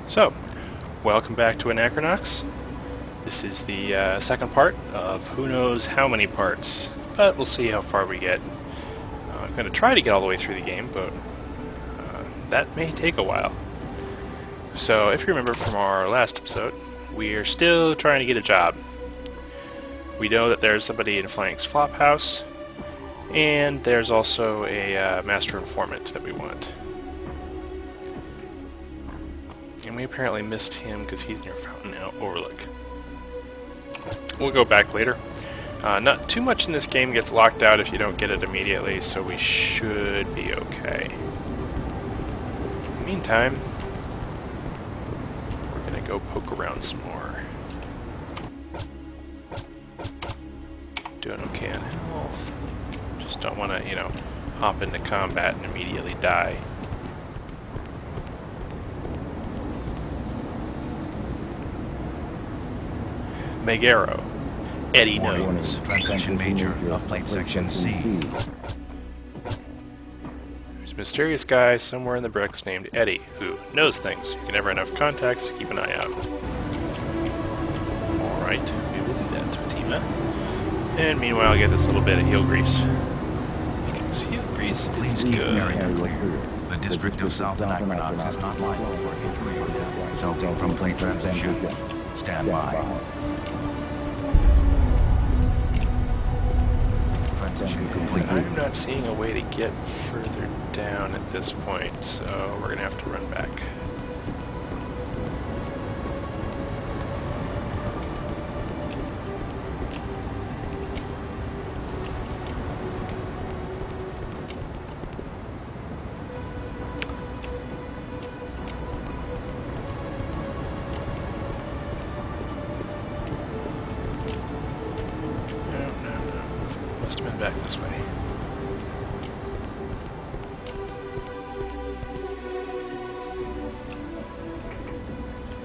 So, welcome back to Anachronox. This is the second part of who knows how many parts, but we'll see how far we get. I'm going to try to get all the way through the game, but that may take a while. So, if you remember from our last episode, we're still trying to get a job. We know that there's somebody in Flank's Flophouse, and there's also a master informant that we want. And we apparently missed him because he's near Fountain Overlook. We'll go back later. Not too much in this game gets locked out if you don't get it immediately, so we should be okay. In the meantime, we're going to go poke around some more. Doing okay on health. Just don't want to, hop into combat and immediately die. Megaro. Eddie knows. Transition major of plate section C. There's a mysterious guy somewhere in the bricks named Eddie who knows things. You can never have enough contacts to keep an eye out. Alright, we will do that, Fatima. And meanwhile, get this little bit of heel grease. Because heel grease Please is keep good. area clear. The district of South Anachronox is not liable for entry. Resulting from plate transition. Stand by. Transition complete. I'm not seeing a way to get further down at this point, so we're going to have to run back. Must have been back this way.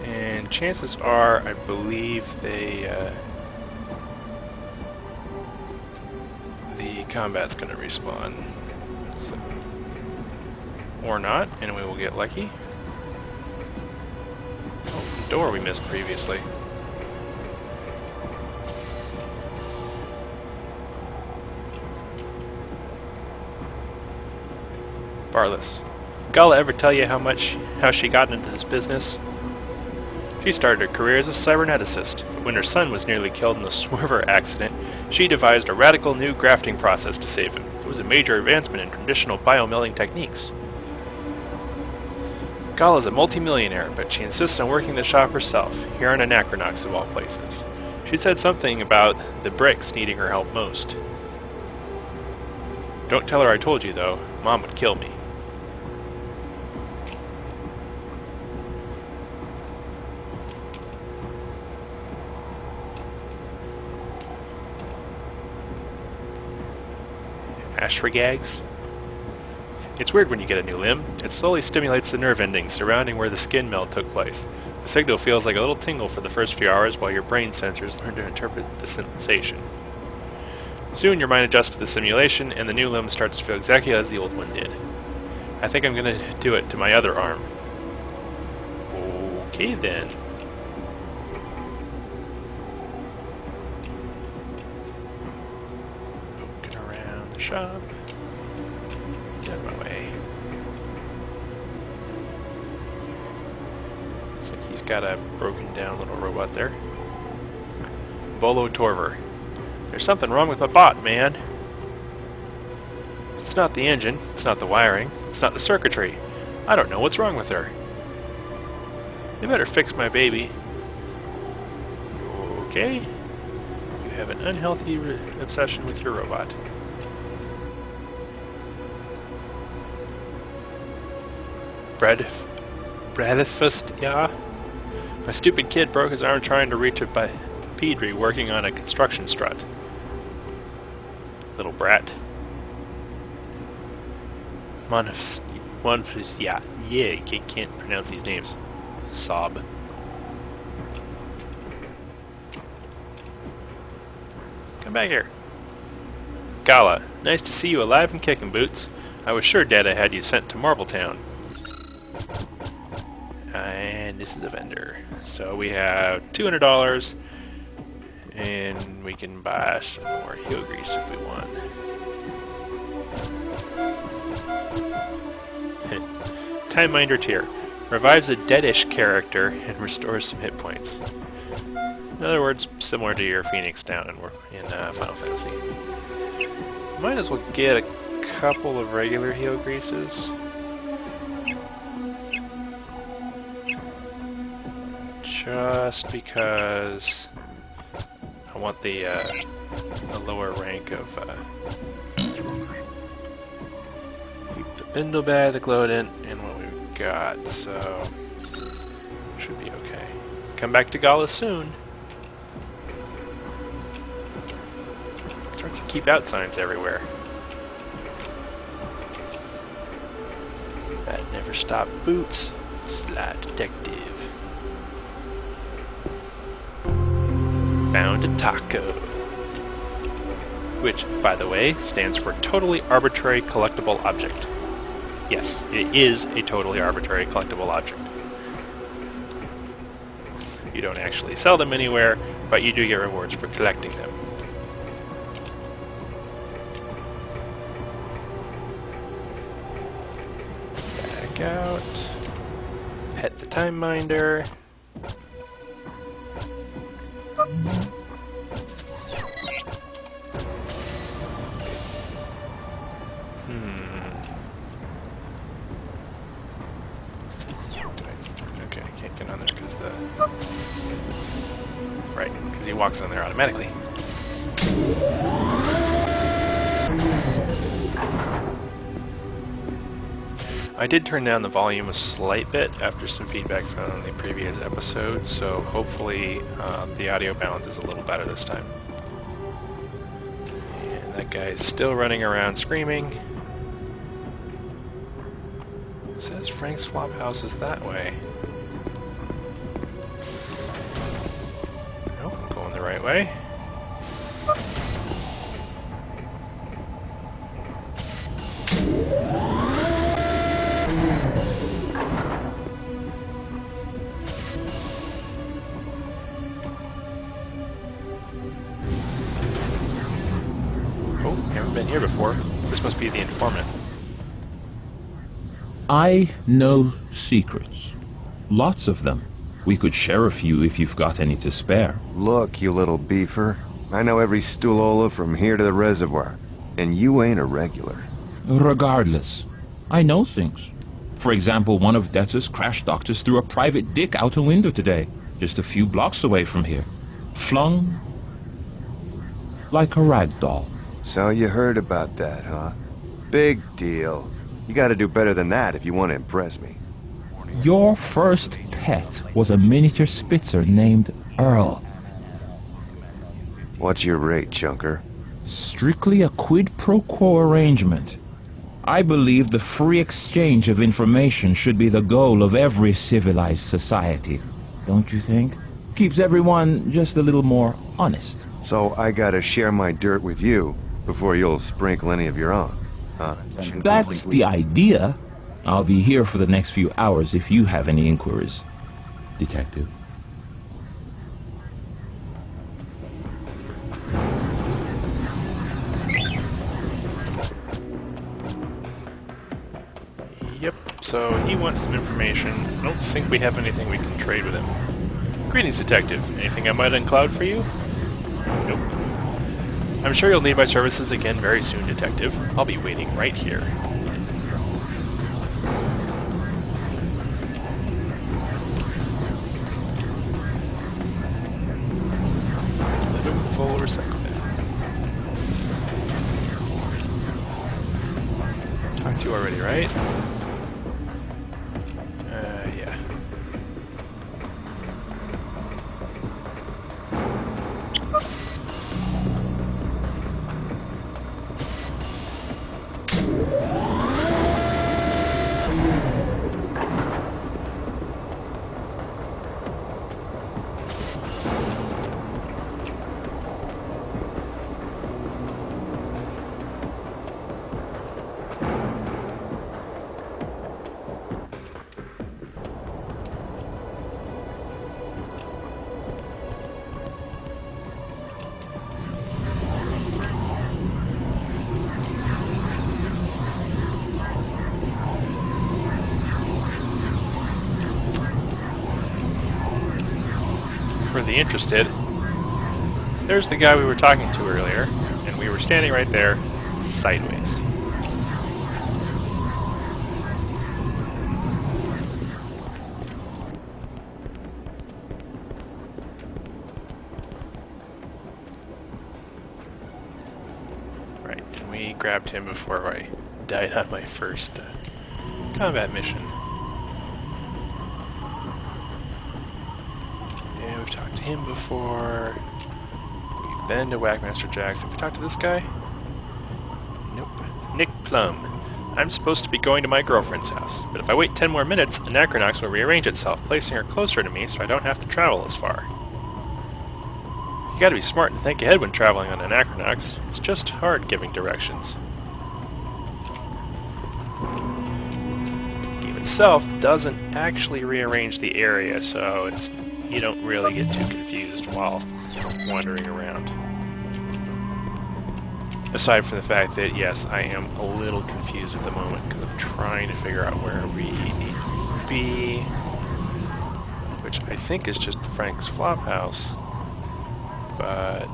And chances are, I believe the combat's going to respawn. So, or not, and we will get lucky. Oh, door we missed previously. Barless. Gala ever tell you how she got into this business? She started her career as a cyberneticist, but when her son was nearly killed in a swerver accident, she devised a radical new grafting process to save him. It was a major advancement in traditional biomelting techniques. Gala's a multimillionaire, but she insists on working the shop herself, here in Anachronox of all places. She said something about the bricks needing her help most. Don't tell her I told you, though. Mom would kill me. Ashfragags? It's weird when you get a new limb. It slowly stimulates the nerve endings surrounding where the skin melt took place. The signal feels like a little tingle for the first few hours while your brain sensors learn to interpret the sensation. Soon your mind adjusts to the simulation and the new limb starts to feel exactly as the old one did. I think I'm gonna do it to my other arm. Okay then. Poking around the shop. Get out of my way. Looks like he's got a broken down little robot there. Volo Torver. There's something wrong with my bot, man. It's not the engine, it's not the wiring, it's not the circuitry. I don't know what's wrong with her. They better fix my baby. Okay. You have an unhealthy obsession with your robot. Bradifust, yeah. My stupid kid broke his arm trying to reach a pedry working on a construction strut. Little brat. Yeah, can't pronounce these names. Sob. Come back here. Gala, nice to see you alive and kicking, Boots. I was sure Dad had you sent to Marbletown. And this is a vendor. So we have $200, and we can buy some more heel grease if we want. Time Minder tier. Revives a deadish character and restores some hit points. In other words, similar to your Phoenix down in Final Fantasy. Might as well get a couple of regular heel greases. Just because I want the lower rank of keep the Bindlebat, the Glowdent, and what we've got, so should be okay. Come back to Gala soon. Starts to keep out signs everywhere. That never stop boots. Slide detective. Found a taco. Which, by the way, stands for Totally Arbitrary Collectible Object. Yes, it is a totally arbitrary collectible object. You don't actually sell them anywhere, but you do get rewards for collecting them. Back out. Pet the Time Minder. Okay, I can't get on there because the... Right, because he walks on there automatically. I did turn down the volume a slight bit after some feedback from the previous episode, so hopefully the audio balance is a little better this time. And that guy is still running around screaming. It says Frank's Flophouse is that way. Nope, I'm going the right way. Been here before. This must be the informant. I know secrets. Lots of them. We could share a few if you've got any to spare. Look, you little beefer. I know every Stulola from here to the reservoir. And you ain't a regular. Regardless, I know things. For example, one of Detta's crash doctors threw a private dick out a window today, just a few blocks away from here. Flung like a rag doll. So you heard about that, huh? Big deal. You gotta do better than that if you want to impress me. Your first pet was a miniature Spitzer named Earl. What's your rate, Chunker? Strictly a quid pro quo arrangement. I believe the free exchange of information should be the goal of every civilized society. Don't you think? Keeps everyone just a little more honest. So I gotta share my dirt with you before you'll sprinkle any of your own, huh? That's the idea. I'll be here for the next few hours if you have any inquiries, Detective. Yep, so he wants some information. I don't think we have anything we can trade with him. Greetings, Detective. Anything I might uncloud for you? Nope. I'm sure you'll need my services again very soon, Detective. I'll be waiting right here. Full recycling. Talked to you already, right? Yeah. for the interested, there's the guy we were talking to earlier, and we were standing right there, sideways. Right, and we grabbed him before I died on my first combat mission. Yeah, we've talked to him before. We've been to Whackmaster Jack's. Have we talked to this guy? Nope. Nick Plum. I'm supposed to be going to my girlfriend's house, but if I wait 10 more minutes, Anachronox will rearrange itself, placing her closer to me so I don't have to travel as far. You gotta be smart and think ahead when traveling on Anachronox. It's just hard giving directions. The game itself doesn't actually rearrange the area, so you don't really get too confused while wandering around. Aside from the fact that, yes, I am a little confused at the moment because I'm trying to figure out where we need to be, which I think is just Frank's Flophouse, but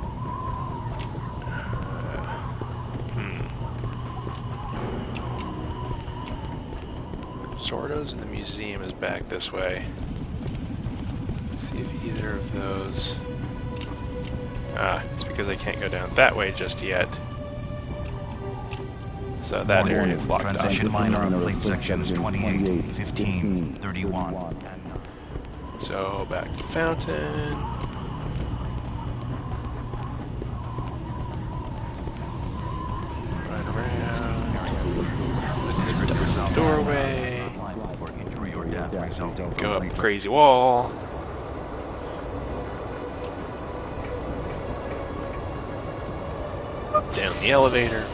Sordo's and the museum is back this way. See if either of those... it's because I can't go down that way just yet. So that area is locked off. Transition minor of fleet sections 28, 15, 31. So back to Fountain. Right around. Doorway. Go up crazy wall. Down the elevator.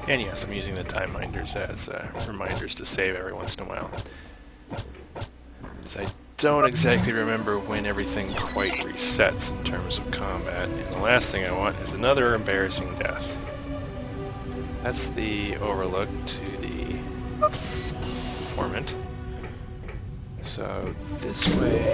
And yes, I'm using the time minders as reminders to save every once in a while. So I don't exactly remember when everything quite resets in terms of combat, and the last thing I want is another embarrassing death. That's the overlook to the informant. So this way...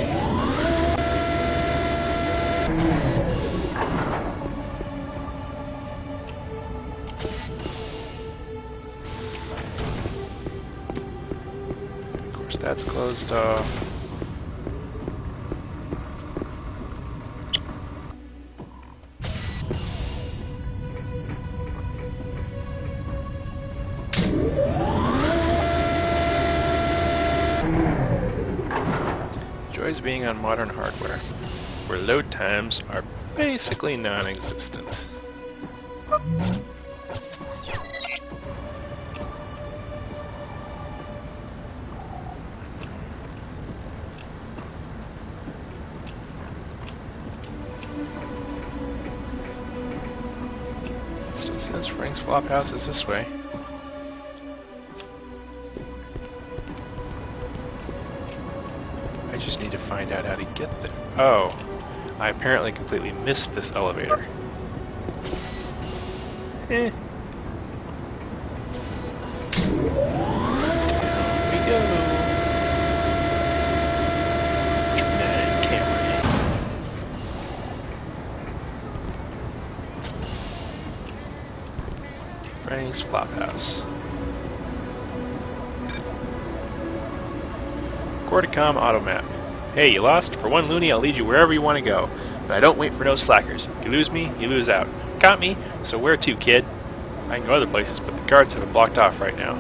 Of course that's closed off. Joys being on modern hardware, where load times are basically non-existent. It still says Frank's Flophouse is this way. I just need to find out how to get there. Oh, I apparently completely missed this elevator. Down we go. Dramatic camera. Frank's Flophouse. Corticom auto map. Hey, you lost? For one loony, I'll lead you wherever you want to go. But I don't wait for no slackers. You lose me, you lose out. Caught me, so where to, kid? I can go other places, but the guards have it blocked off right now.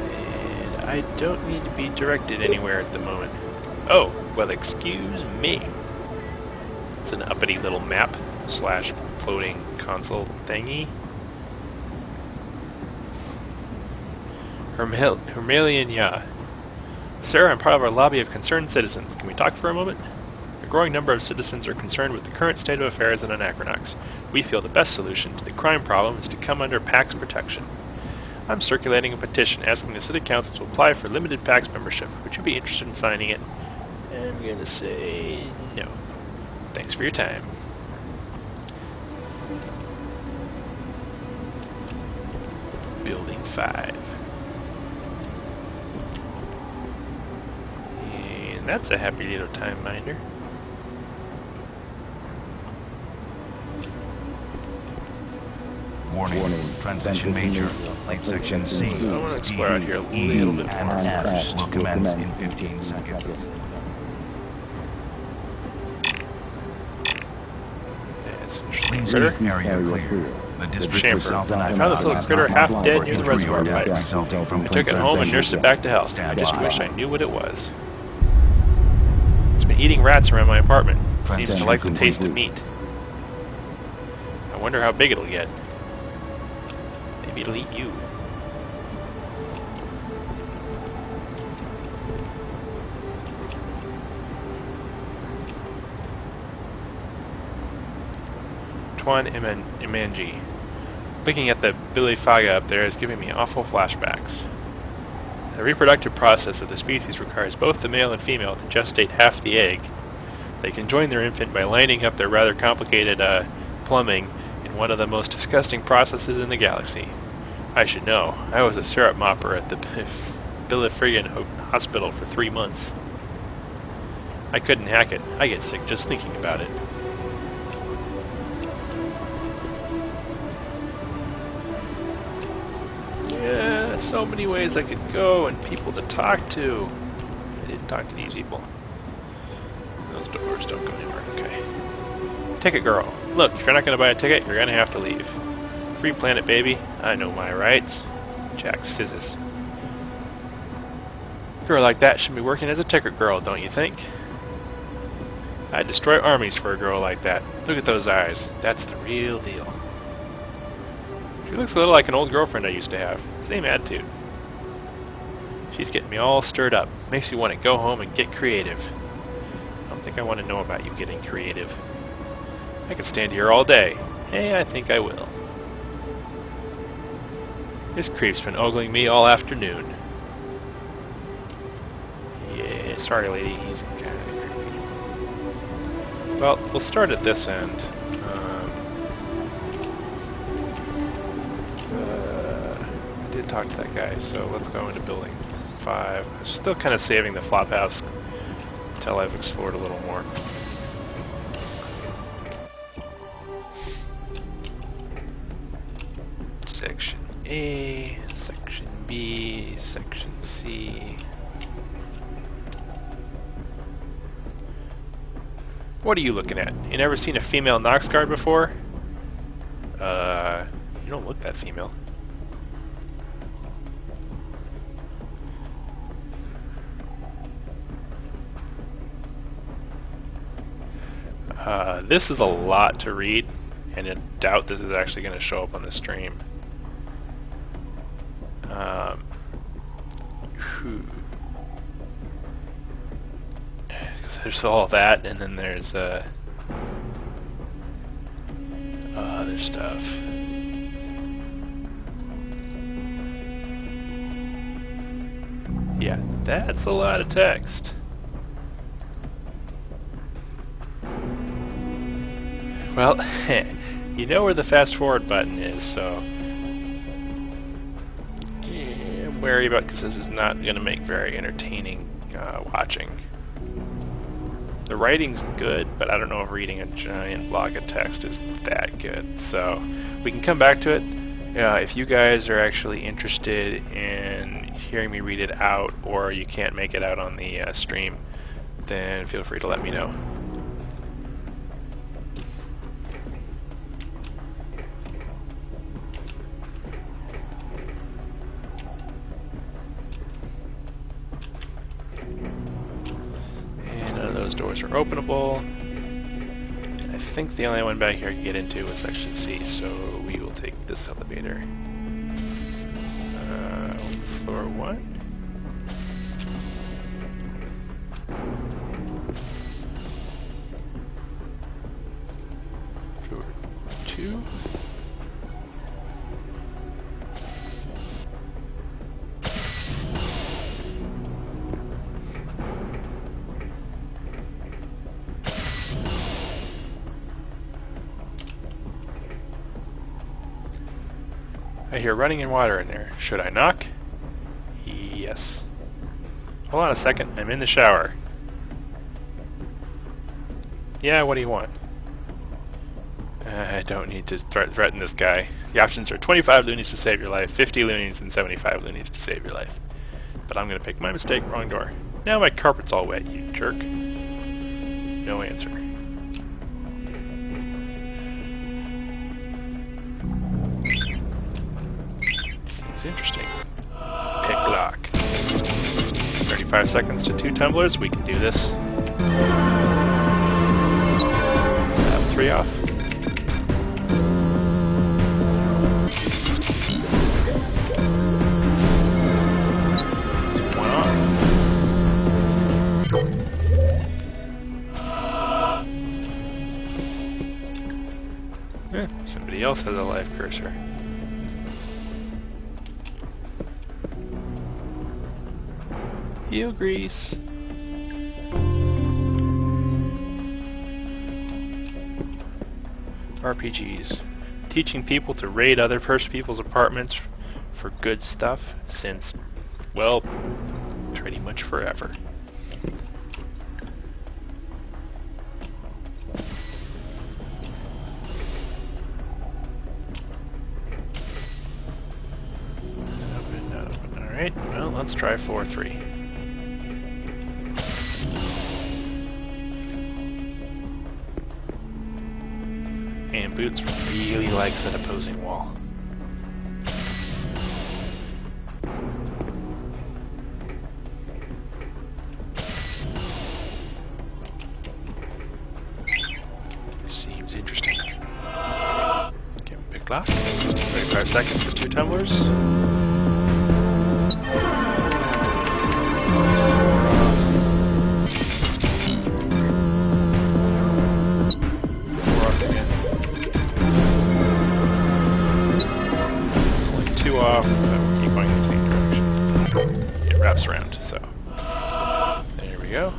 And I don't need to be directed anywhere at the moment. Oh, well, excuse me. It's an uppity little map slash floating console thingy. Hermelian Ya. Sir, I'm part of our lobby of concerned citizens. Can we talk for a moment? A growing number of citizens are concerned with the current state of affairs in Anachronox. We feel the best solution to the crime problem is to come under PAX protection. I'm circulating a petition asking the City Council to apply for limited PAX membership. Would you be interested in signing it? I'm gonna say no. Thanks for your time. Building 5. And that's a happy little time minder. Warning. Transition major. Light section C, I want to explore out here a E, little bit and more F first. will commence in 15 seconds. Yeah, it's Please critter. keep area clear. The district Chamfer. of South I found this little Anachronox critter is not half liable dead for near the entry reservoir or death pipes. resulting from I took it home and nursed it back to health. I just Stand wish by. I knew what it was. It's been eating rats around my apartment. Seems to like the taste of meat. I wonder how big it'll get. Maybe it'll eat you. Tuan Imanji. Looking at the Billy Faga up there is giving me awful flashbacks. The reproductive process of the species requires both the male and female to gestate half the egg. They can join their infant by lining up their rather complicated plumbing in one of the most disgusting processes in the galaxy. I should know. I was a syrup mopper at the Billifrigan Hospital for 3 months. I couldn't hack it. I get sick just thinking about it. Yeah, so many ways I could go and people to talk to. I didn't talk to these people. Those doors don't go anywhere. Okay. Ticket girl. Look, if you're not going to buy a ticket, you're going to have to leave. Free planet, baby. I know my rights. Jack Scissors. A girl like that should be working as a ticket girl, don't you think? I'd destroy armies for a girl like that. Look at those eyes. That's the real deal. She looks a little like an old girlfriend I used to have. Same attitude. She's getting me all stirred up. Makes me want to go home and get creative. I don't think I want to know about you getting creative. I could stand here all day. Hey, I think I will. This creep's been ogling me all afternoon. Yeah, sorry lady, he's kind of creepy. Well, we'll start at this end. I did talk to that guy, so let's go into building 5. I'm still kind of saving the flop house until I've explored a little more. Section A, Section B, Section C. What are you looking at? You never seen a female Nox guard before? You don't look that female. This is a lot to read, and I doubt this is actually going to show up on the stream. There's all that, and then there's other stuff. Yeah, that's a lot of text. Well, you know where the fast forward button is, so yeah, I'm wary about because this is not going to make very entertaining watching. The writing's good, but I don't know if reading a giant block of text is that good. So we can come back to it. If you guys are actually interested in hearing me read it out, or you can't make it out on the stream, then feel free to let me know. Those doors are openable. I think the only one back here I can get into is Section C, so we will take this elevator. Floor 1. Floor 2. I hear running water in there. Should I knock? Yes. Hold on a second. I'm in the shower. Yeah, what do you want? I don't need to threaten this guy. The options are 25 loonies to save your life, 50 loonies, and 75 loonies to save your life. But I'm gonna pick my mistake, wrong door. Now my carpet's all wet, you jerk. No answer. Seems interesting. Pick lock. 35 seconds to 2 tumblers, we can do this. 3 off. Somebody else has a live cursor. Heel grease. RPGs. Teaching people to raid other people's apartments for good stuff since, well, pretty much forever. Alright, well, let's try 4-3. And Boots really likes that opposing wall. Seems interesting. Okay, pick lock. 35 seconds for 2 tumblers. Off, but we'll keep going in the same direction. It wraps around, so there we go.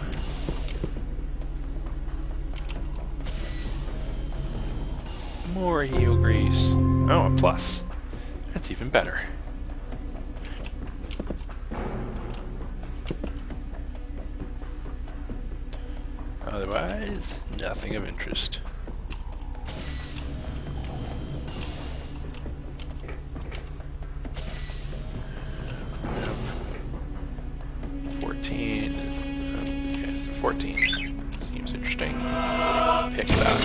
More heel grease. Oh, a plus. That's even better. Otherwise, nothing of interest. Okay, so 14 seems interesting. Pick lock.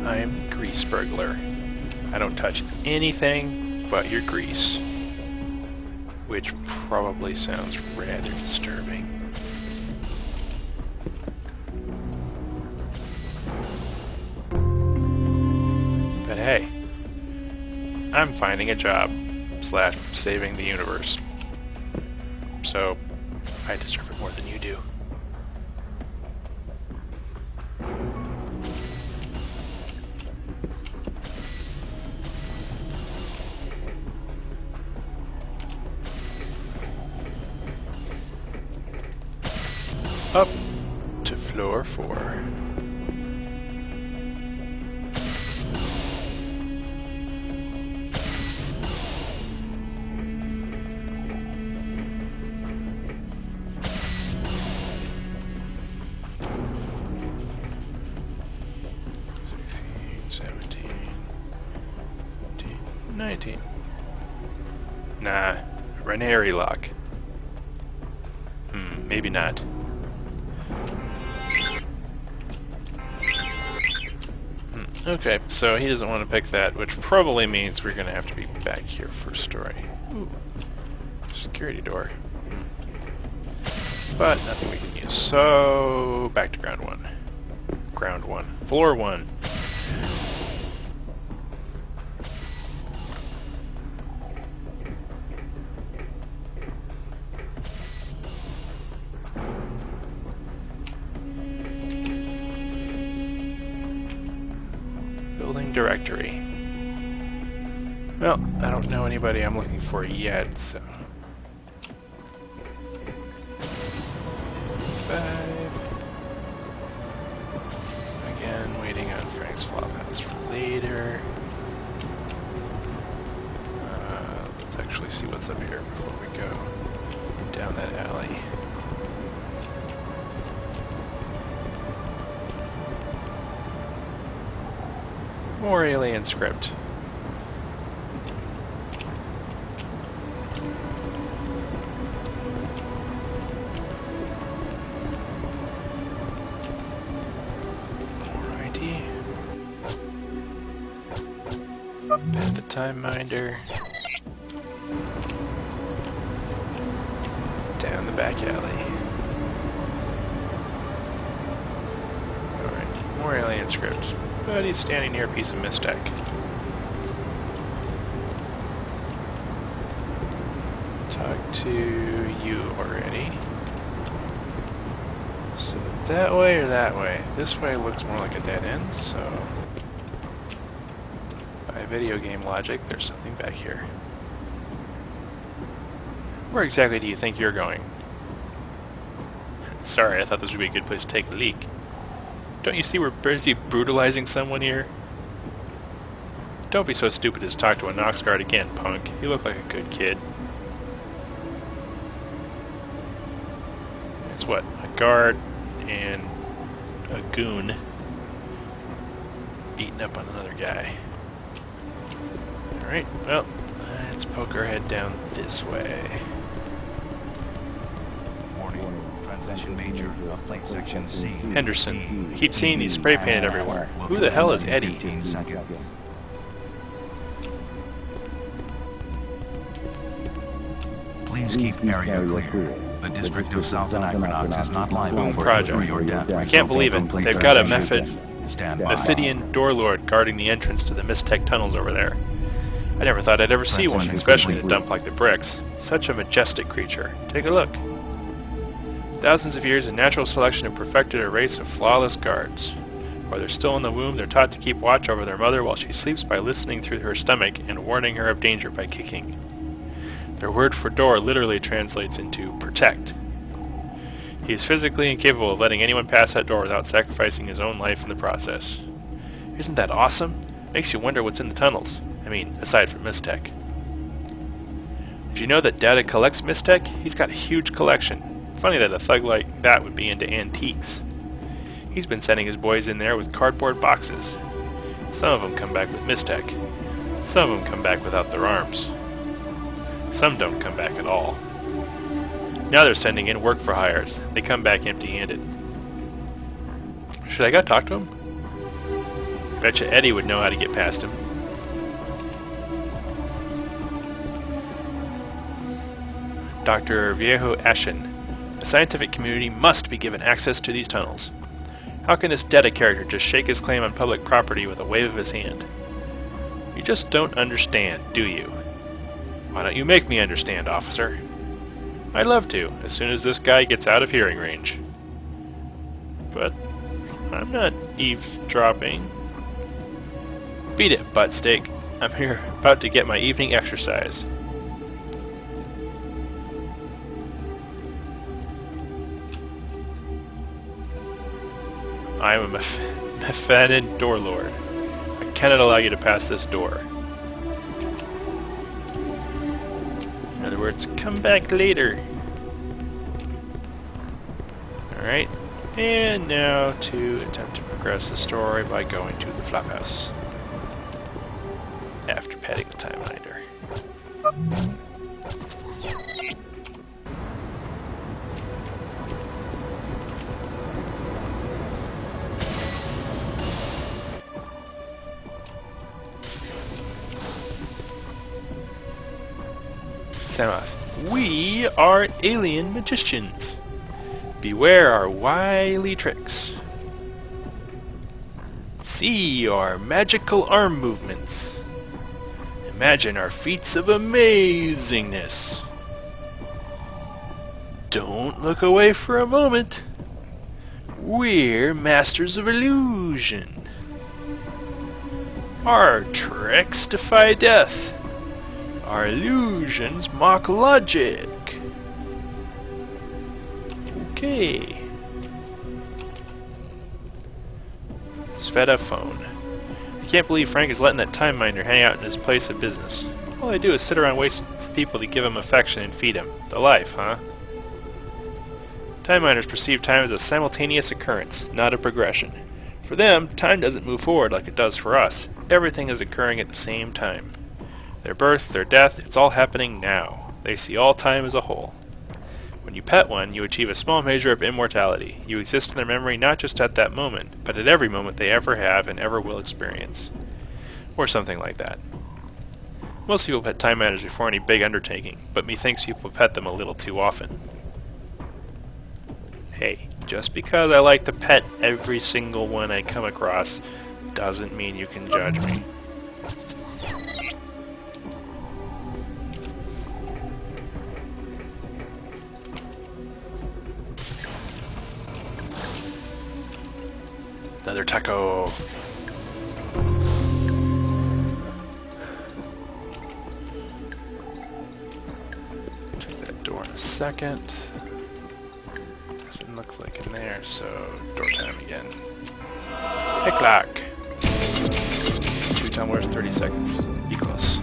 I'm grease burglar. I don't touch anything but your grease, which probably sounds rather disturbing. But hey, I'm finding a job / saving the universe, so I deserve it more than you do. Up to floor 4. Nah, Renary lock. Maybe not. Okay, so he doesn't want to pick that, which probably means we're going to have to be back here for story. Ooh, security door. But nothing we can use. So, back to ground 1. Ground 1. Floor 1. directory. Well, I don't know anybody I'm looking for yet, so... 5. Again, waiting on Frank's flophouse for later. Let's actually see what's up here before we go down that alley. More alien script. Alrighty. At the time minder. Down the back alley. Alright, more alien script. But he's standing near a piece of mistech. Talk to you already. So that way or that way? This way looks more like a dead end, so... by video game logic, there's something back here. Where exactly do you think you're going? Sorry, I thought this would be a good place to take a leak. Don't you see we're busy brutalizing someone here? Don't be so stupid as to talk to a Nox guard again, punk. You look like a good kid. It's what? A guard and a goon beating up on another guy. Alright, well, let's poke our head down this way. Transition major of plate section C. Henderson. I keep seeing these spray painted everywhere. Who the hell is Eddie? 15 seconds. Please keep area clear. The district of South Anachronox is not liable Boom for project. injury or death. I can't believe it. They've got a Stand by. Mephidian door lord guarding the entrance to the Mistech tunnels over there. I never thought I'd ever see one, especially in a dump like the Bricks. Such a majestic creature. Take a look. Thousands of years of natural selection have perfected a race of flawless guards. While they're still in the womb, they're taught to keep watch over their mother while she sleeps by listening through her stomach and warning her of danger by kicking. Their word for door literally translates into protect. He is physically incapable of letting anyone pass that door without sacrificing his own life in the process. Isn't that awesome? Makes you wonder what's in the tunnels. I mean, aside from Mistech. Did you know that Data collects Mistech? He's got a huge collection. Funny that a thug like that would be into antiques. He's been sending his boys in there with cardboard boxes. Some of them come back with Mistech. Some of them come back without their arms. Some don't come back at all. Now they're sending in work for hires. They come back empty-handed. Should I go talk to him? Betcha Eddie would know how to get past him. Dr. Viejo Ashen. The scientific community must be given access to these tunnels. How can this Data character just shake his claim on public property with a wave of his hand? You just don't understand, do you? Why don't you make me understand, officer? I'd love to, as soon as this guy gets out of hearing range. But I'm not eavesdropping. Beat it, buttsteak. I'm here about to get my evening exercise. I am a Mephidian door lord. I cannot allow you to pass this door. In other words, come back later. Alright, and now to attempt to progress the story by going to the flophouse. After petting the time hinder. We are alien magicians. Beware our wily tricks. See our magical arm movements. Imagine our feats of amazingness. Don't look away for a moment. We're masters of illusion. Our tricks defy death. Our illusions mock logic. Okay. Sveta phone. I can't believe Frank is letting that time miner hang out in his place of business. All I do is sit around waiting for people to give him affection and feed him. The life, huh? Time miners perceive time as a simultaneous occurrence, not a progression. For them, time doesn't move forward like it does for us. Everything is occurring at the same time. Their birth, their death, it's all happening now. They see all time as a whole. When you pet one, you achieve a small measure of immortality. You exist in their memory not just at that moment, but at every moment they ever have and ever will experience. Or something like that. Most people pet time miners before any big undertaking, but methinks people pet them a little too often. Hey, just because I like to pet every single one I come across doesn't mean you can judge me. Another taco. Check that door in a second. That's what it looks like in there, so door time again. Hey clock. 2 tumblers, 30 seconds. Be close.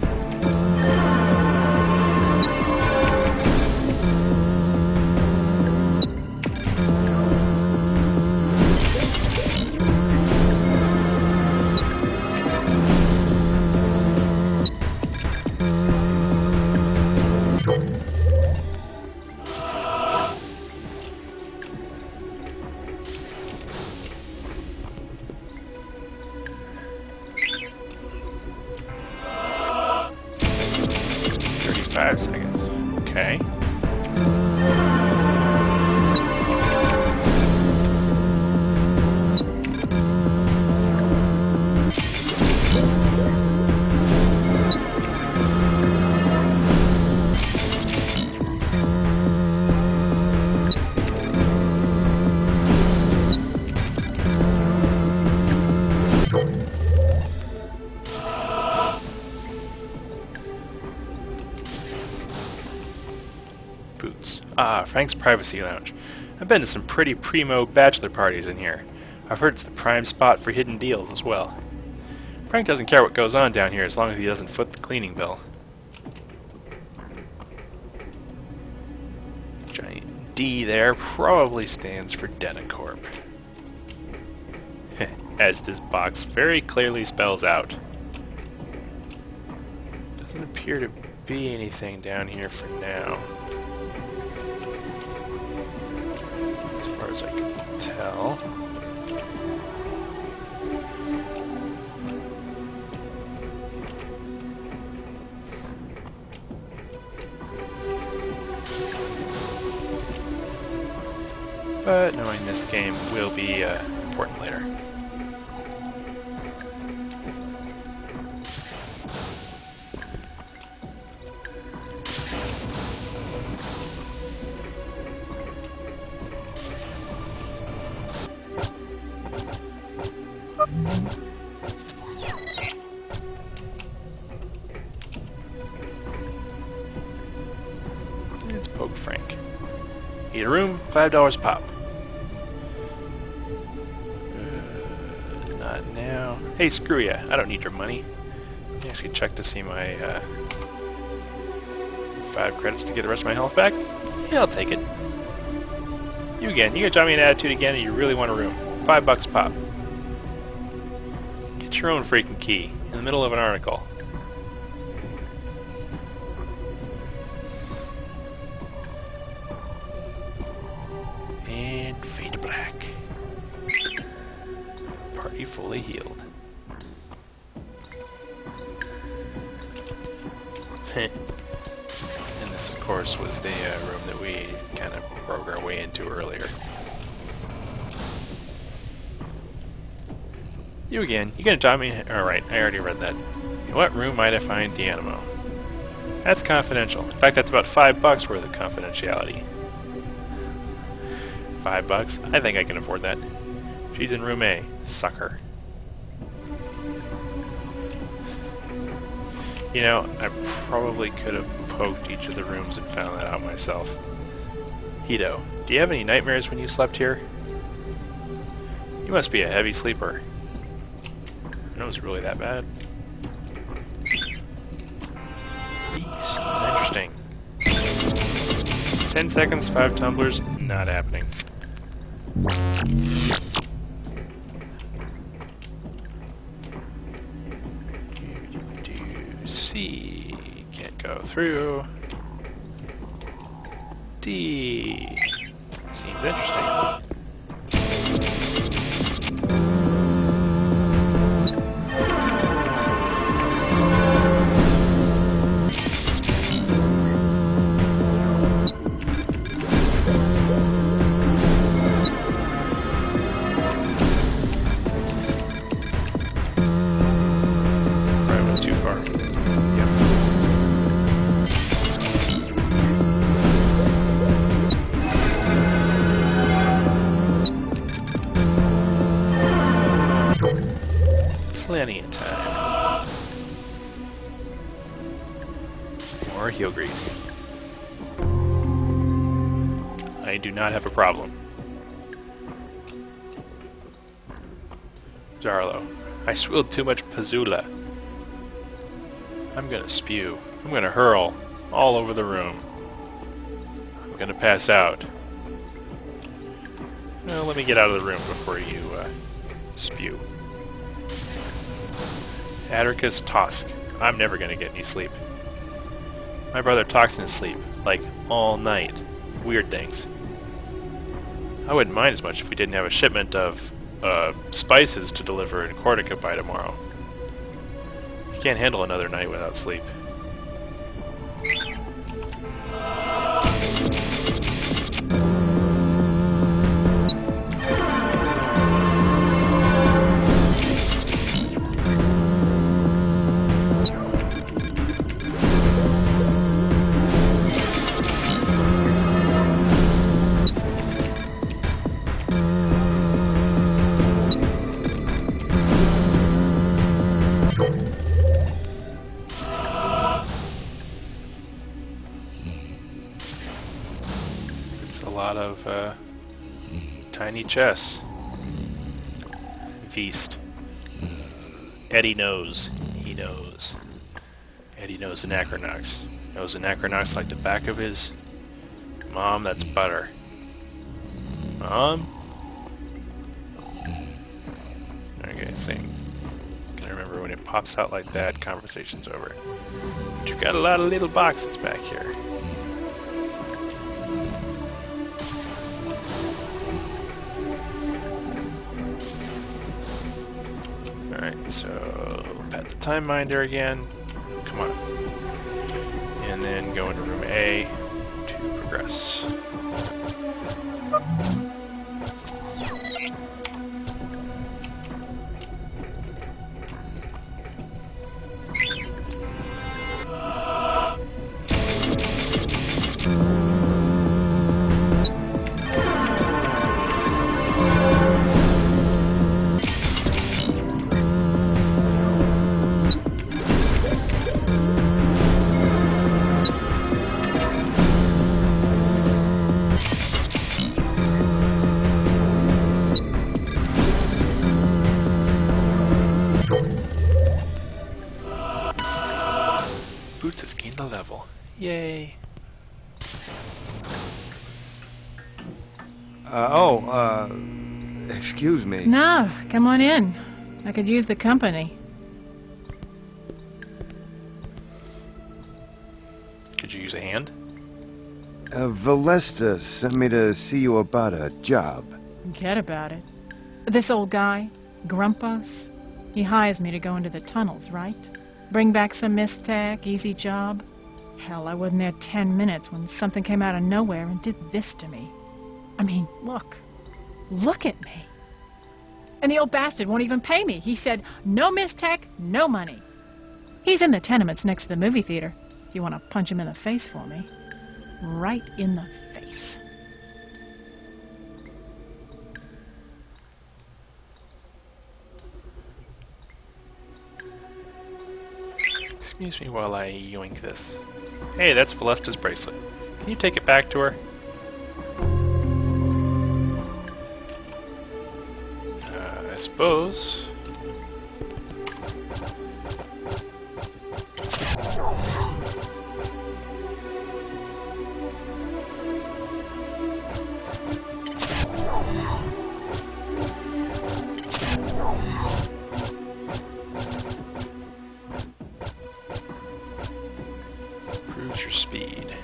Seconds. Okay. Boots. Ah, Frank's Privacy Lounge. I've been to some pretty primo bachelor parties in here. I've heard it's the prime spot for hidden deals as well. Frank doesn't care what goes on down here as long as he doesn't foot the cleaning bill. Giant D there probably stands for Denicorp. As this box very clearly spells out. Doesn't appear to be anything down here for now. As far as I can tell. But knowing this game will be important later. Let's poke Frank. Need a room, $5 pop. Not now. Hey, screw ya. I don't need your money. Let me actually check to see my 5 credits to get the rest of my health back. Yeah, I'll take it. You again. You gonna drop me an attitude again and you really want a room. $5 pop. Get your own freaking key in the middle of an article. And fade to black. Party fully healed. And this, of course, was the room that we kind of broke our way into earlier. You again. You gonna drop me? Alright, I already read that. In what room might I find Dianimo? That's confidential. In fact, that's about $5 worth of confidentiality. $5? I think I can afford that. She's in room A. Sucker. You know, I probably could have poked each of the rooms and found that out myself. Hito, do you have any nightmares when you slept here? You must be a heavy sleeper. I know it's really that bad. Seems interesting. 10 seconds, 5 tumblers, not happening. C, can't go through. D, seems interesting. Plenty of time. More heel grease. I do not have a problem. Zarlo, I swilled too much Pazula. I'm gonna spew. I'm gonna hurl all over the room. I'm gonna pass out. Well, let me get out of the room before you spew. Atticus Tosk. I'm never gonna get any sleep. My brother talks in his sleep, like all night. Weird things. I wouldn't mind as much if we didn't have a shipment of spices to deliver in Cortica by tomorrow. You can't handle another night without sleep. Tiny chess. Feast. Eddie knows. He knows. Eddie knows Anachronox. Knows Anachronox like the back of his... Mom, that's butter. Mom? Okay, same. Can remember when it pops out like that, conversation's over. But you've got a lot of little boxes back here. Alright, so pat the time minder again. Come on. And then go into room A to progress. Boots has gained a level. Yay. Excuse me. No, come on in. I could use the company. Could you use a hand? Valesta sent me to see you about a job. Forget about it. This old guy, Grumpos, he hires me to go into the tunnels, right? Bring back some mistech, easy job. Hell, I wasn't there 10 minutes when something came out of nowhere and did this to me. I mean, look. Look at me. And the old bastard won't even pay me. He said, no mistech, no money. He's in the tenements next to the movie theater. If you want to punch him in the face for me. Right in the face. Excuse me while I yoink this. Hey, that's Valesta's bracelet. Can you take it back to her? I suppose. Improves your speed.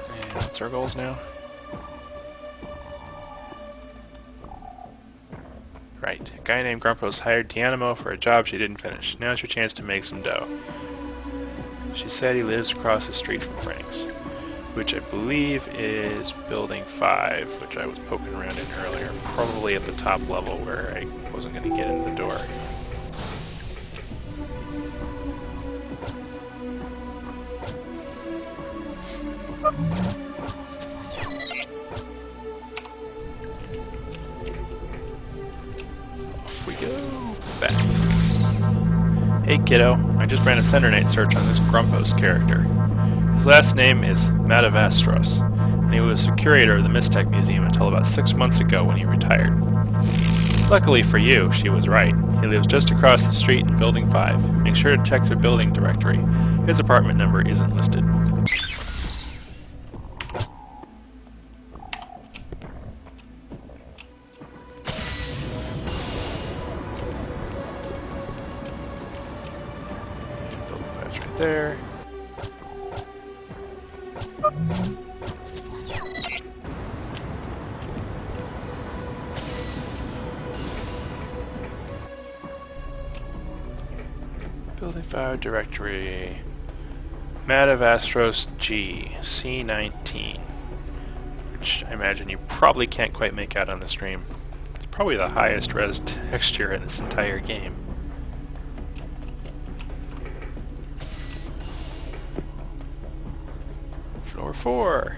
And what's our goals now? Right. A guy named Grumpos hired Tianimo for a job she didn't finish. Now's your chance to make some dough. She said he lives across the street from Frank's, which I believe is Building 5, which I was poking around in earlier. Probably at the top level where I wasn't going to get in the door. Off we go. Back. Hey kiddo, I just ran a Centernite search on this Grumpos character. His last name is Matavastros, and he was the curator of the Mystech Museum until about 6 months ago when he retired. Luckily for you, she was right. He lives just across the street in Building 5. Make sure to check the building directory. His apartment number isn't listed. Building 5's right there. Building 5 directory. Matavastros G, C19. Which I imagine you probably can't quite make out on the stream. It's probably the highest res texture in this entire game. Floor 4.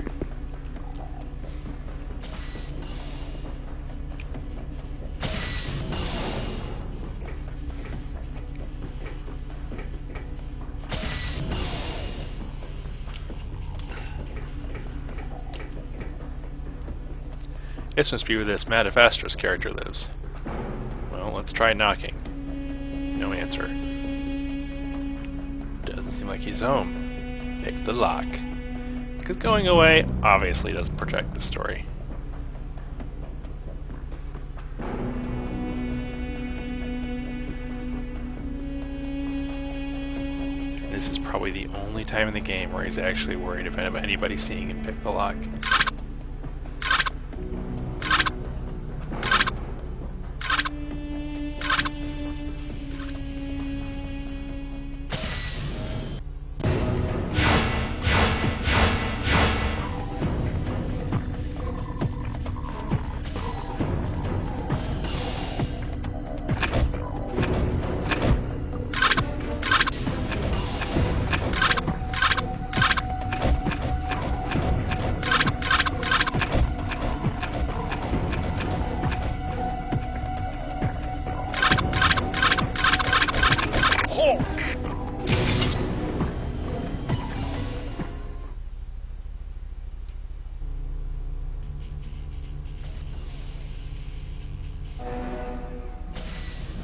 This must be where this Matavastros character lives. Well, let's try knocking. No answer. Doesn't seem like he's home. Pick the lock. Because going away obviously doesn't protect the story. This is probably the only time in the game where he's actually worried about anybody seeing him pick the lock.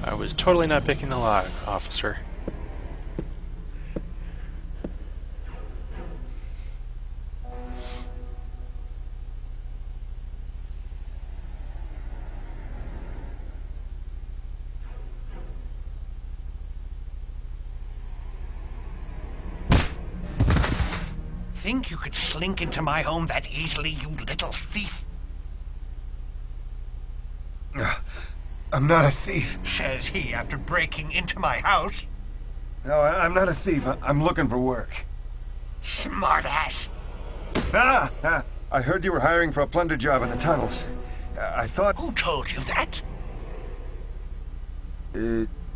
I was totally not picking the lock, officer. Think you could slink into my home that easily, you little thief? I'm not a thief. Says he after breaking into my house. No, I'm not a thief. I'm looking for work. Smartass. I heard you were hiring for a plunder job in the tunnels. I thought... Who told you that?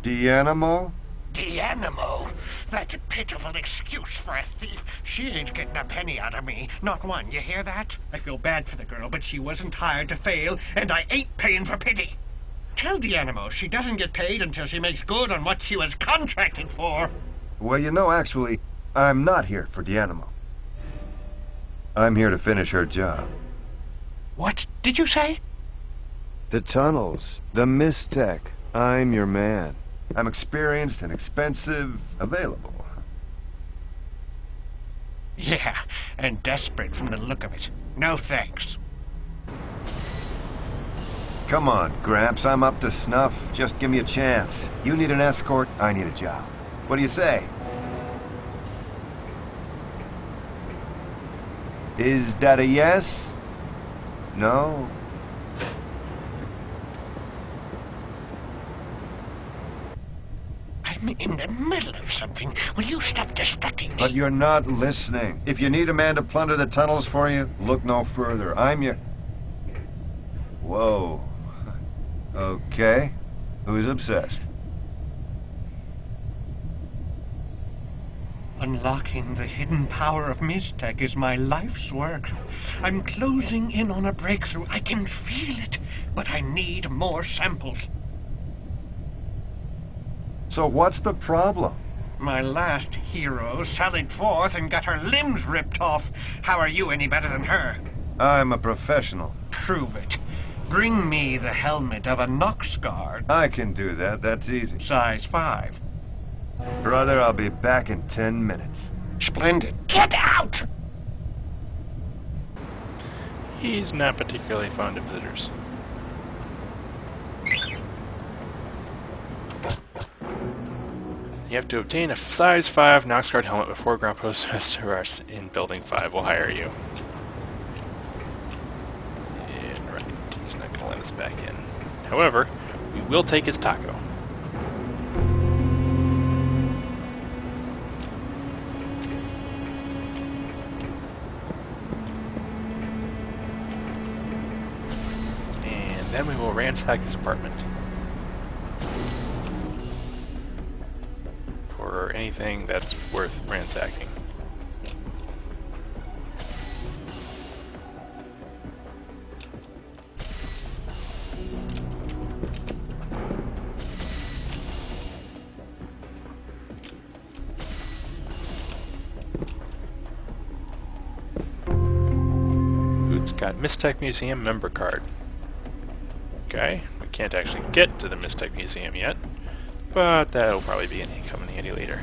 Dianimo? The animal. That's a pitiful excuse for a thief. She ain't getting a penny out of me. Not one, you hear that? I feel bad for the girl, but she wasn't hired to fail, and I ain't paying for pity. Tell the animal she doesn't get paid until she makes good on what she was contracted for. Well, you know, actually, I'm not here for Dianimo. I'm here to finish her job. What did you say? The tunnels. The Mistech. I'm your man. I'm experienced and expensive, available. Yeah, and desperate from the look of it. No thanks. Come on, Gramps, I'm up to snuff. Just give me a chance. You need an escort, I need a job. What do you say? Is that a yes? No? I'm in the middle of something. Will you stop distracting me? But you're not listening. If you need a man to plunder the tunnels for you, look no further. I'm your... Whoa. Okay. Who's obsessed? Unlocking the hidden power of Mistech is my life's work. I'm closing in on a breakthrough. I can feel it, but I need more samples. So what's the problem? My last hero sallied forth and got her limbs ripped off. How are you any better than her? I'm a professional. Prove it. Bring me the helmet of a Nox guard. I can do that. That's easy. Size 5. Brother, I'll be back in 10 minutes. Splendid. Get out! He's not particularly fond of visitors. You have to obtain a size 5 Nox Guard helmet before ground post rest in Building 5 will hire you. And right, he's not going to let us back in. However, we will take his taco. And then we will ransack his apartment. Or anything that's worth ransacking. Who's got Mistech Museum member card? Okay, we can't actually get to the Mistech Museum yet. But that'll probably be come in handy later.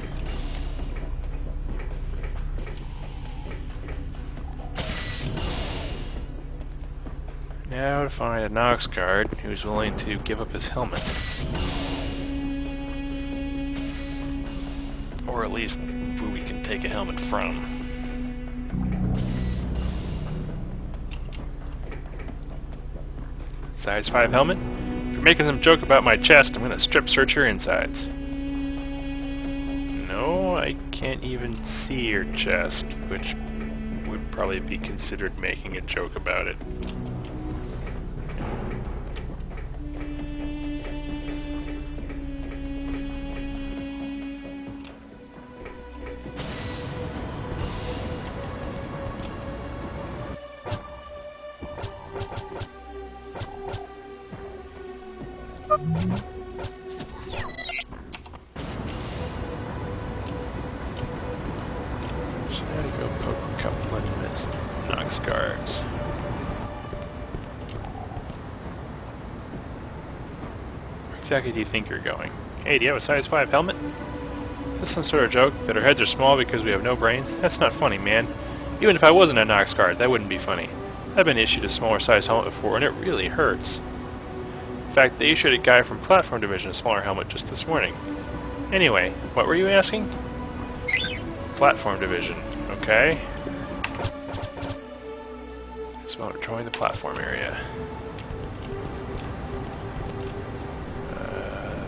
Now to find a Nox guard who's willing to give up his helmet. Or at least who we can take a helmet from. Size 5 helmet? If you're making some joke about my chest, I'm gonna strip search your insides. No, I can't even see your chest, which would probably be considered making a joke about it. Nox guards. Where exactly do you think you're going? Hey, do you have a size 5 helmet? Is this some sort of joke? That our heads are small because we have no brains? That's not funny, man. Even if I wasn't a Nox guard, that wouldn't be funny. I've been issued a smaller size helmet before, and it really hurts. In fact, they issued a guy from Platform Division a smaller helmet just this morning. Anyway, what were you asking? Platform Division, okay. So we're patrolling the platform area.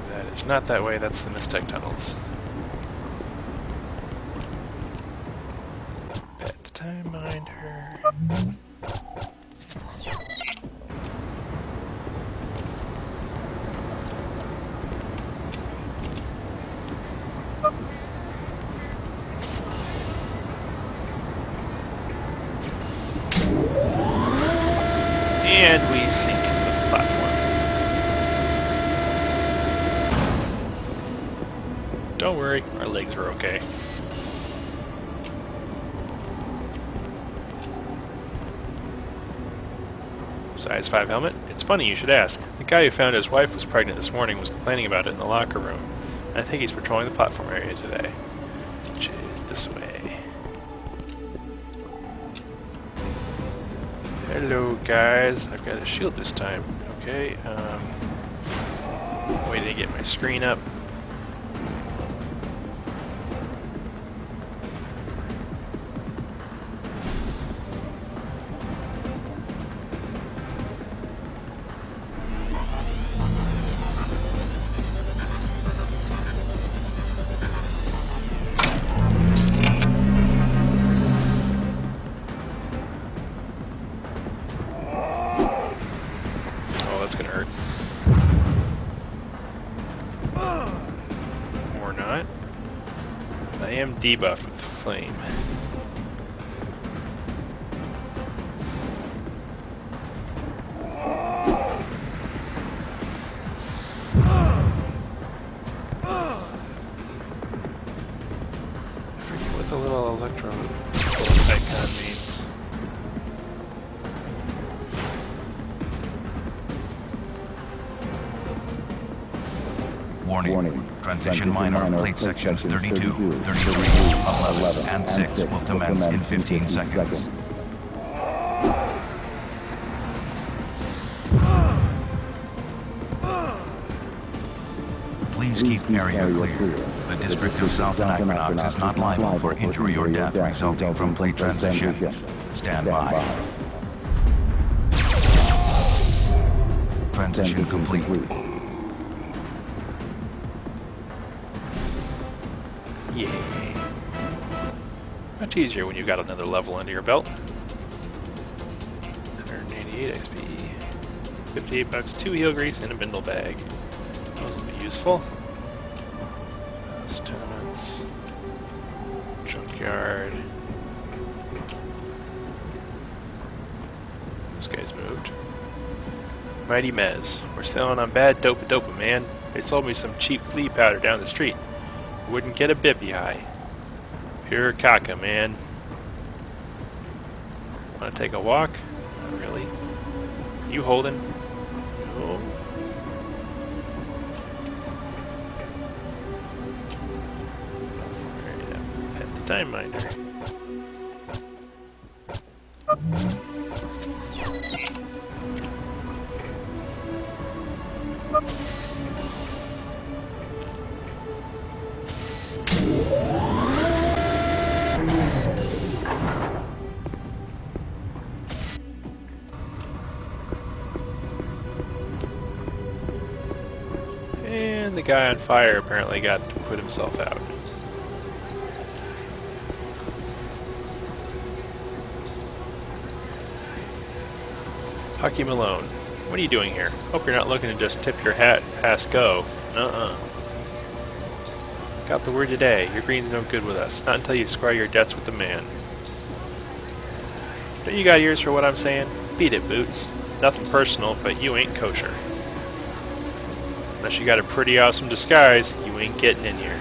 That is not that way, that's the Mistech tunnels. Bet the time behind her. And we sink into the platform. Don't worry, our legs are okay. Size 5 helmet? It's funny you should ask. The guy who found his wife was pregnant this morning was complaining about it in the locker room. I think he's patrolling the platform area today. Which is this way. Hello guys, I've got a shield this time. Okay, waiting to get my screen up. That's gonna hurt. Or not. I am debuffed with flame. I forget what the little electro icon means. Warning. Transition minor plate sections 32, 33, 11, and 6 will commence in 15 seconds. Please keep area clear. The district of South Anachronox is not liable for injury or death resulting from plate transitions. Stand by. Transition complete. Yay. Much easier when you've got another level under your belt. 188 XP. 58 bucks, 2 heel grease, and a bindle bag. Those will be useful. Tournaments. Junkyard. Those guys moved. Mighty Mez. We're selling on bad dopa, man. They sold me some cheap flea powder down the street. Wouldn't get a bippy high. Pure caca, man. Wanna take a walk? Not really. You holding? No. Pet the time miner. And the guy on fire apparently got to put himself out. Hucky Malone, what are you doing here? Hope you're not looking to just tip your hat and pass go. Got the word today. Your green's no good with us. Not until you square your debts with the man. Don't you got ears for what I'm saying? Beat it, Boots. Nothing personal, but you ain't kosher. Unless you got a pretty awesome disguise, you ain't getting in here.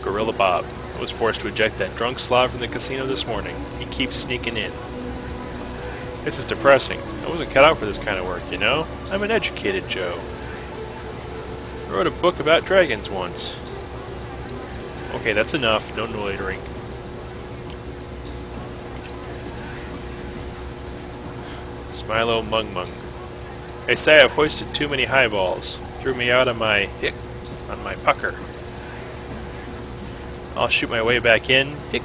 Gorilla Bob. I was forced to eject that drunk slob from the casino this morning. He keeps sneaking in. This is depressing. I wasn't cut out for this kind of work, you know? I'm an educated Joe. I wrote a book about dragons once. Okay, that's enough. No loitering. Smilo Mung Mung. They say I've hoisted too many highballs. Threw me out on my pucker. I'll shoot my way back in. Hick.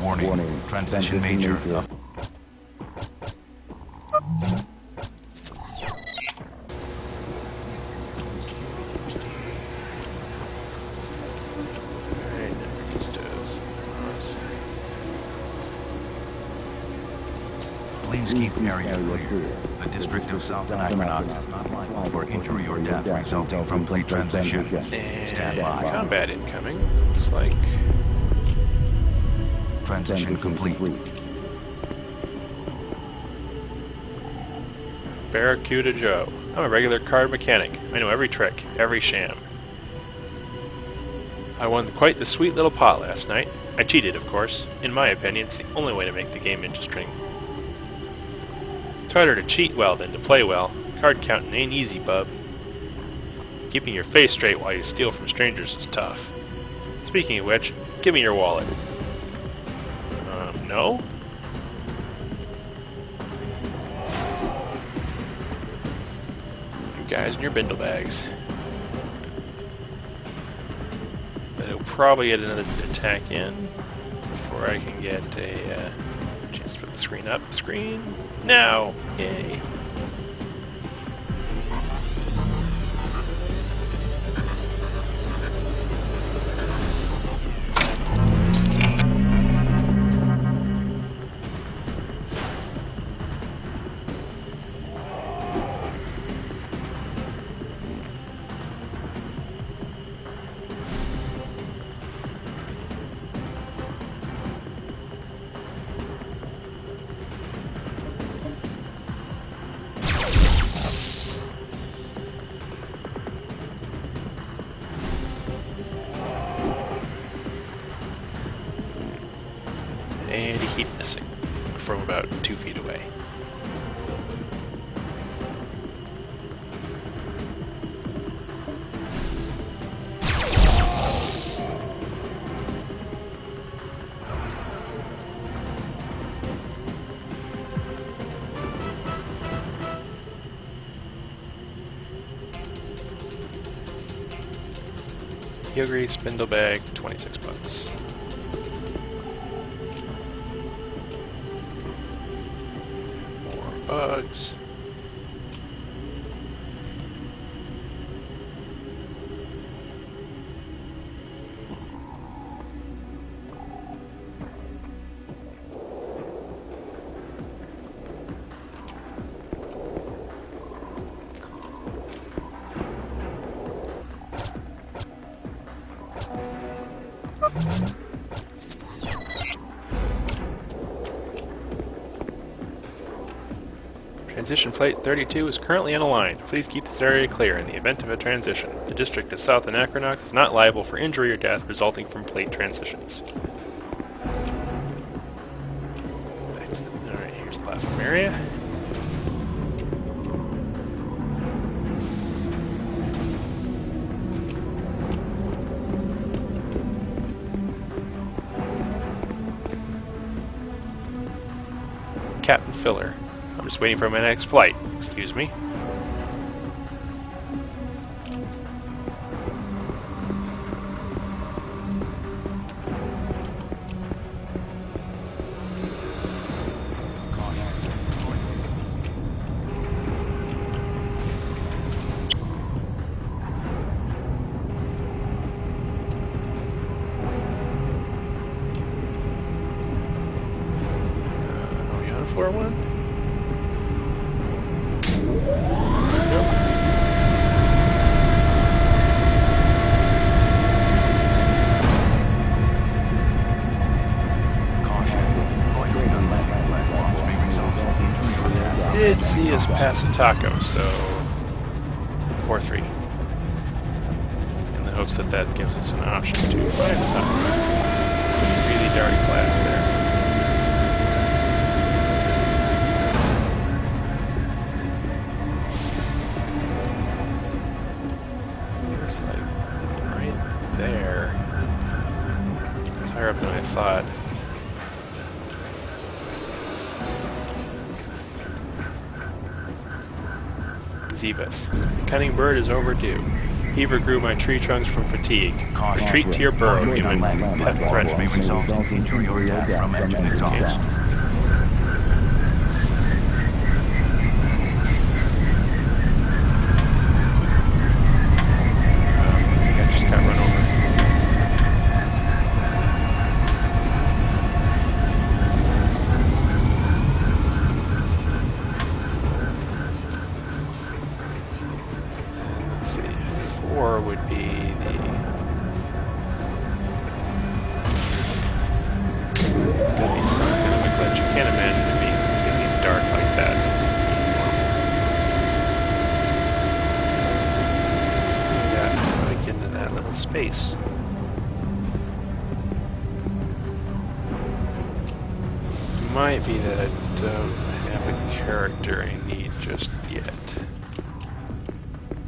Warning. Transition major. Please keep area clear. The district of South Anachronox is not liable for injury or death resulting from plate transition. Stand by. Combat incoming. Looks like Transition complete. Barracuda Joe. I'm a regular card mechanic. I know every trick, every sham. I won quite the sweet little pot last night. I cheated, of course. In my opinion, it's the only way to make the game interesting. It's harder to cheat well than to play well. Card counting ain't easy, bub. Keeping your face straight while you steal from strangers is tough. Speaking of which, give me your wallet. No? You guys and your bindle bags. But it'll probably get another attack in before I can get a chance to put the screen up. Screen now! Yay! And he keep missing from about 2 feet away. Yogri spindle bag, $26. Bugs. Transition plate 32 is currently unaligned. Please keep this area clear in the event of a transition. The District of South Anachronox is not liable for injury or death resulting from plate transitions. Alright, here's the platform area. Captain Filler. I'm just waiting for my next flight. Excuse me. Are we on floor 1? Did see us pass a taco, so 4-3. In the hopes that that gives us an option to find a taco. It's a really dark glass there. There's like right there. It's higher up than I thought. Zivas. Cunning bird is overdue. Heaver grew my tree trunks from fatigue. Retreat to your burrow, human. Pet threat May result in injury or death from engine exhaust. I just got run over. Let's see, 4 would be the might be that I don't have a character I need just yet.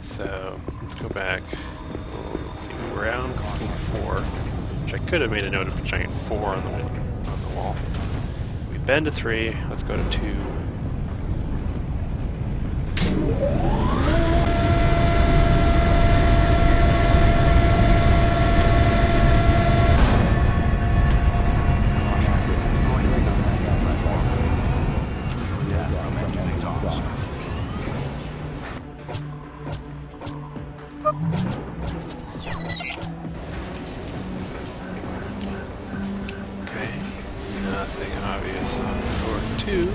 So let's go back. Let's see, we were out on clocking 4, which I could have made a note of a giant 4 on the wall. We've been to 3. Let's go to 2. Nothing obvious on door 2,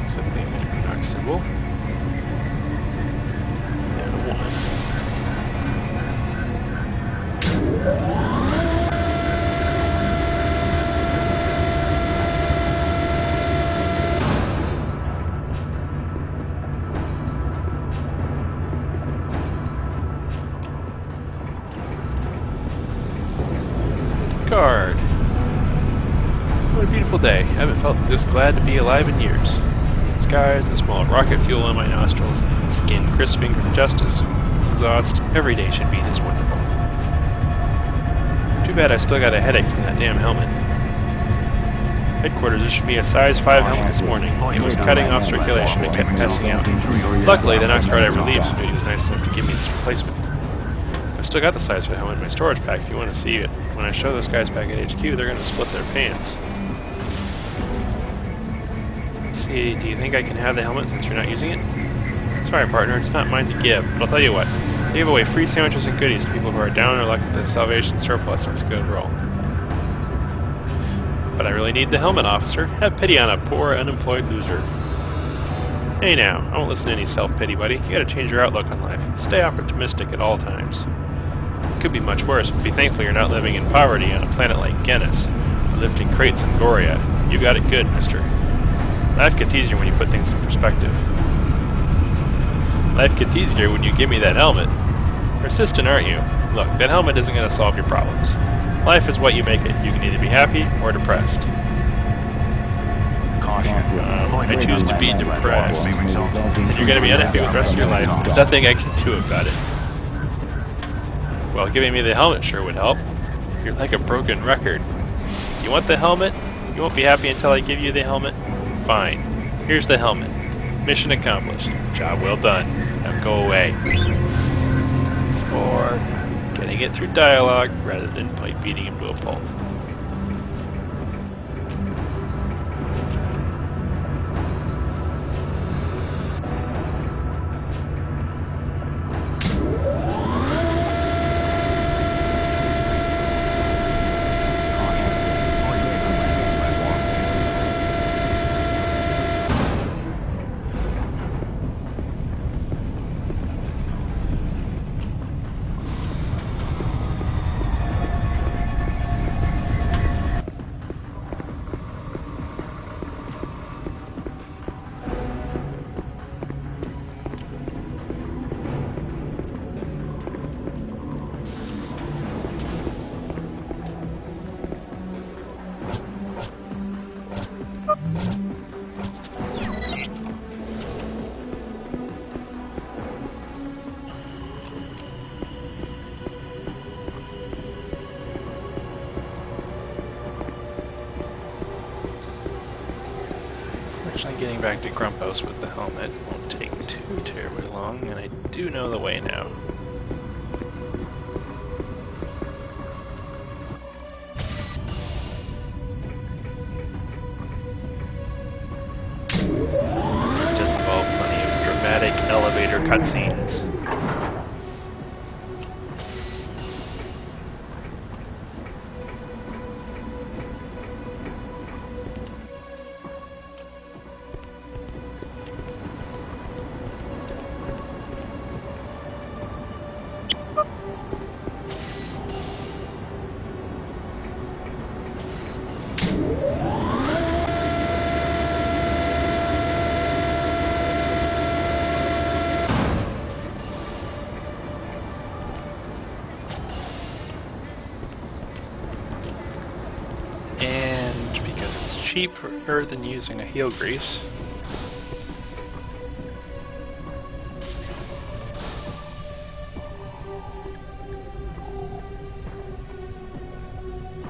except the Anachronox symbol. And 1. Guard. What a beautiful day. I haven't felt this glad to be alive in years. The skies, the smell of rocket fuel in my nostrils, skin crisping from just exhaust. Every day should be this wonderful. Too bad I still got a headache from that damn helmet. Headquarters issued me a size 5 helmet this morning. It was cutting off circulation and kept passing out. Luckily, the next guard I relieved knew he was nice enough to give me this replacement. I've still got the size 5 helmet in my storage pack if you want to see it. When I show those guys back at HQ, they're going to split their pants. See, do you think I can have the helmet since you're not using it? Sorry, partner, it's not mine to give, but I'll tell you what. They give away free sandwiches and goodies to people who are down or lucky with the salvation surplus, and it's a good roll. But I really need the helmet, officer. Have pity on a poor, unemployed loser. Hey now, I won't listen to any self-pity, buddy. You gotta change your outlook on life. Stay optimistic at all times. It could be much worse, but be thankful you're not living in poverty on a planet like Genis, or lifting crates in Goria. You got it good, mister. Life gets easier when you put things in perspective. Life gets easier when you give me that helmet. Persistent, aren't you? Look, that helmet isn't going to solve your problems. Life is what you make it. You can either be happy or depressed. Caution. I choose to be depressed. And you're going to be unhappy with the rest of your life. There's nothing I can do about it. Well, giving me the helmet sure would help. You're like a broken record. You want the helmet? You won't be happy until I give you the helmet? Fine. Here's the helmet. Mission accomplished. Job well done. Now go away. Score. Getting it through dialogue rather than pipe beating and will pulp. Actually, getting back to Grumpos with the helmet won't take too terribly long, and I do know the way now. It does involve plenty of dramatic elevator cutscenes. cheaper than using a heel grease.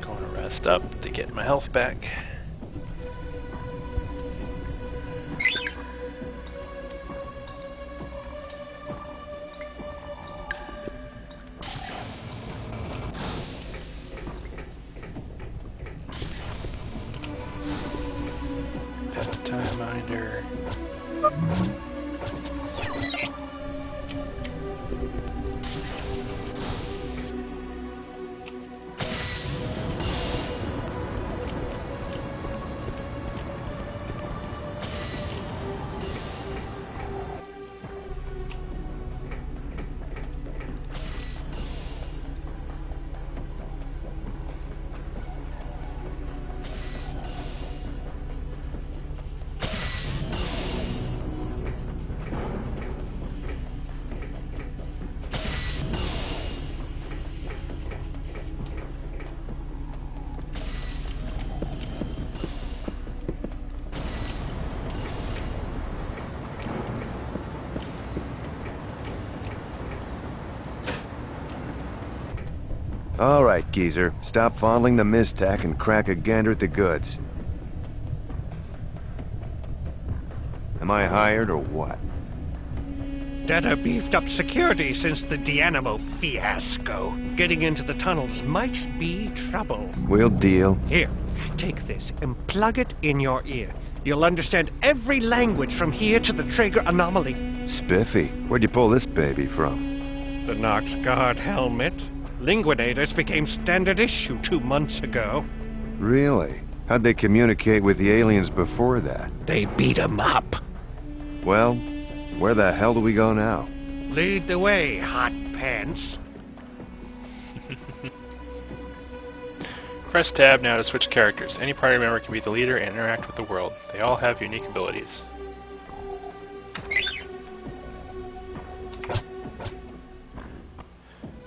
Going to rest up to get my health back. Time minder. All right, geezer. Stop fondling the mistack and crack a gander at the goods. Am I hired or what? Data beefed up security since the Dianimo fiasco. Getting into the tunnels might be trouble. We'll deal. Here, take this and plug it in your ear. You'll understand every language from here to the Traeger anomaly. Spiffy. Where'd you pull this baby from? The Nox Guard helmet. Linguinators became standard issue 2 months ago. Really? How'd they communicate with the aliens before that? They beat 'em up. Well, where the hell do we go now? Lead the way, hot pants. Press tab now to switch characters. Any party member can be the leader and interact with the world. They all have unique abilities.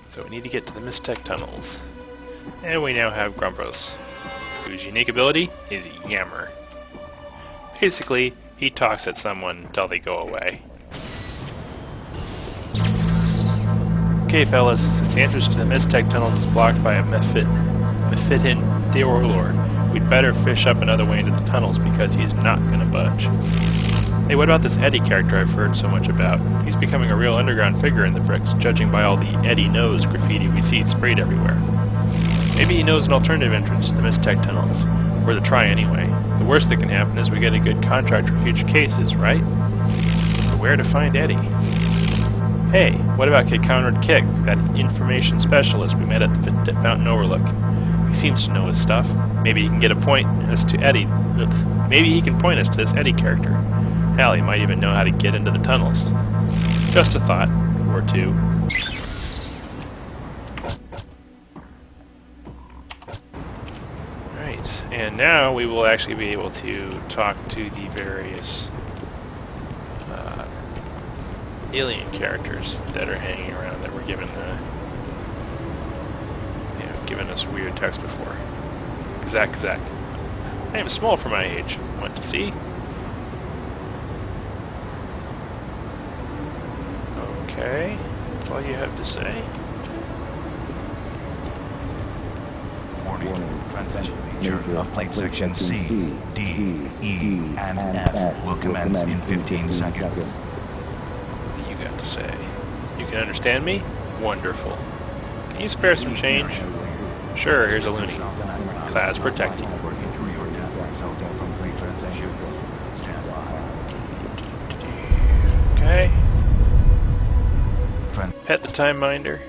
So we need to get to the Mistech tunnels. And we now have Grumpos, whose unique ability is Yammer. Basically, he talks at someone until they go away. Okay fellas, since the entrance to the Mistech tunnels is blocked by a Mephitin warlord, we'd better fish up another way into the tunnels because he's not gonna budge. Hey, what about this Eddie character I've heard so much about? He's becoming a real underground figure in the bricks, judging by all the Eddie knows graffiti we see sprayed everywhere. Maybe he knows an alternative entrance to the Mistech tunnels. Worth a try anyway. The worst that can happen is we get a good contract for future cases, right? But where to find Eddie? Hey, what about Kid Conrad Kick, that information specialist we met at the Fountain Overlook? He seems to know his stuff. Maybe he can get a point as to Eddie. Maybe he can point us to this Eddie character. Hell, he might even know how to get into the tunnels. Just a thought, or two. Right, and now we will actually be able to talk to the various alien characters that are hanging around that were given given us weird text before. Kazak. I am small for my age. Want to see? Okay, that's all you have to say. Warning. Transition feature of plate section C, D, E, and F will commence in 15 seconds. What do you got to say? You can understand me? Wonderful. Can you spare some change? Sure, here's a loony. Class protecting. Okay. Pet the time minder.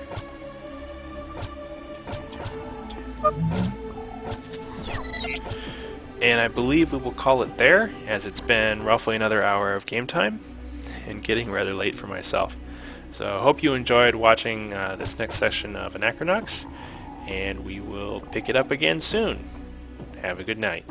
And I believe we will call it there, as it's been roughly another hour of game time, and getting rather late for myself. So I hope you enjoyed watching this next session of Anachronox, and we will pick it up again soon. Have a good night.